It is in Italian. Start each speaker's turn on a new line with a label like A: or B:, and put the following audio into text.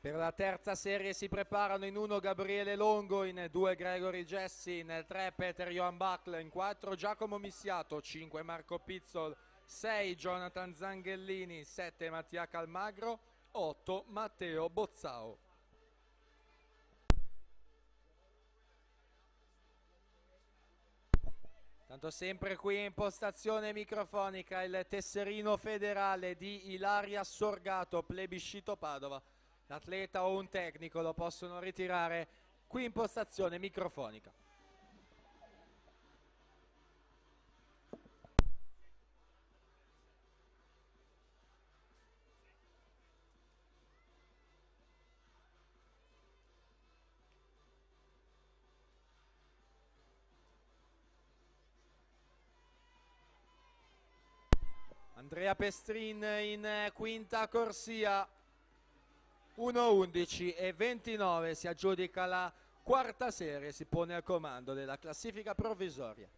A: Per la terza serie si preparano in 1 Gabriele Longo, in 2 Gregory Gessi, in 3 Peter Johan Bachl, in 4 Giacomo Missiato, 5 Marco Pizzol, 6 Jonathan Zanghellini, 7 Mattia Calmagro, 8 Matteo Bozzao. Tanto sempre qui in postazione microfonica il tesserino federale di Ilaria Sorgato, plebiscito Padova. L'atleta o un tecnico lo possono ritirare qui in postazione microfonica. Andrea Pestrin in quinta corsia, 1:11 e 29 si aggiudica la quarta serie, si pone al comando della classifica provvisoria.